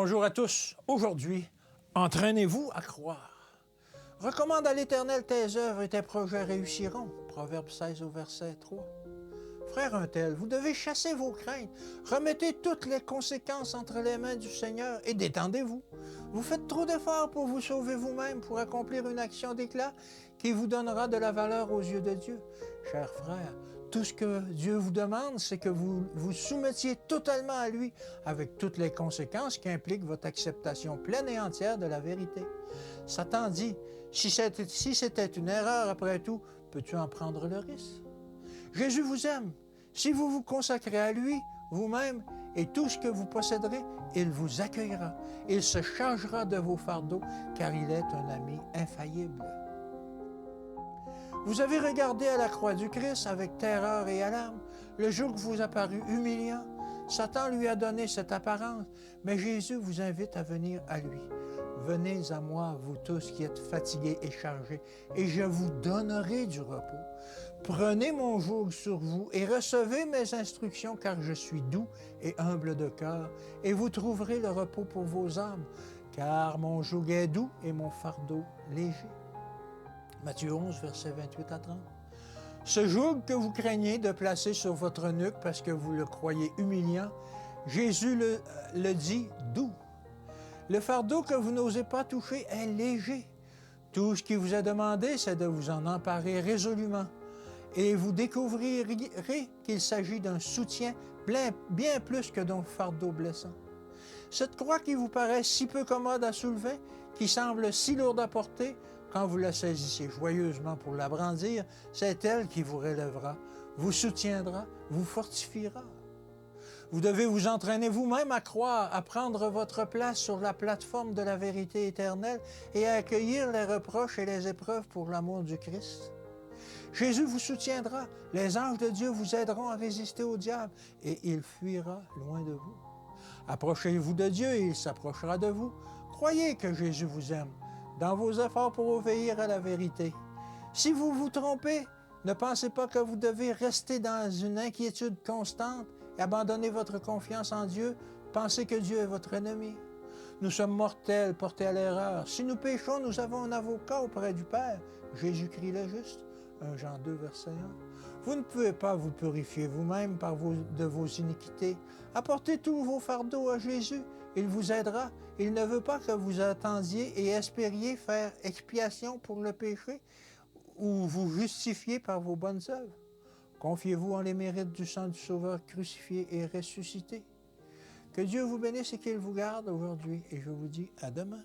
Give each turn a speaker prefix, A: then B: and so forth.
A: Bonjour à tous. Aujourd'hui, entraînez-vous à croire. Recommande à l'Éternel tes œuvres et tes projets réussiront. Proverbe 16 au verset 3. Frère un tel, vous devez chasser vos craintes. Remettez toutes les conséquences entre les mains du Seigneur et détendez-vous. Vous faites trop d'efforts pour vous sauver vous-même, pour accomplir une action d'éclat qui vous donnera de la valeur aux yeux de Dieu. Chers frères, tout ce que Dieu vous demande, c'est que vous vous soumettiez totalement à lui, avec toutes les conséquences qui impliquent votre acceptation pleine et entière de la vérité. Satan dit, si c'était une erreur après tout, peux-tu en prendre le risque? Jésus vous aime. Si vous vous consacrez à lui, vous-même, et tout ce que vous posséderez, il vous accueillera. Il se chargera de vos fardeaux, car il est un ami infaillible. Vous avez regardé à la croix du Christ avec terreur et alarme. Le jour que vous apparut humiliant, Satan lui a donné cette apparence, mais Jésus vous invite à venir à lui. Venez à moi, vous tous qui êtes fatigués et chargés, et je vous donnerai du repos. Prenez mon joug sur vous et recevez mes instructions, car je suis doux et humble de cœur, et vous trouverez le repos pour vos âmes, car mon joug est doux et mon fardeau léger. Matthieu 11, versets 28 à 30. Ce joug que vous craignez de placer sur votre nuque parce que vous le croyez humiliant, Jésus le dit doux. Le fardeau que vous n'osez pas toucher est léger. Tout ce qui vous est demandé, c'est de vous en emparer résolument. Et vous découvrirez qu'il s'agit d'un soutien bien plus que d'un fardeau blessant. Cette croix qui vous paraît si peu commode à soulever, qui semble si lourde à porter, quand vous la saisissez joyeusement pour la brandir, c'est elle qui vous relèvera, vous soutiendra, vous fortifiera. Vous devez vous entraîner vous-même à croire, à prendre votre place sur la plateforme de la vérité éternelle et à accueillir les reproches et les épreuves pour l'amour du Christ. Jésus vous soutiendra, les anges de Dieu vous aideront à résister au diable et il fuira loin de vous. Approchez-vous de Dieu et il s'approchera de vous. Croyez que Jésus vous aime dans vos efforts pour obéir à la vérité. Si vous vous trompez, ne pensez pas que vous devez rester dans une inquiétude constante et abandonner votre confiance en Dieu. Pensez que Dieu est votre ennemi. Nous sommes mortels, portés à l'erreur. Si nous péchons, nous avons un avocat auprès du Père, Jésus-Christ le juste. 1 Jean 2, verset 1. Vous ne pouvez pas vous purifier vous-même de vos iniquités. Apportez tous vos fardeaux à Jésus. Il vous aidera. Il ne veut pas que vous attendiez et espériez faire expiation pour le péché ou vous justifier par vos bonnes œuvres. Confiez-vous en les mérites du sang du Sauveur crucifié et ressuscité. Que Dieu vous bénisse et qu'il vous garde aujourd'hui. Et je vous dis à demain.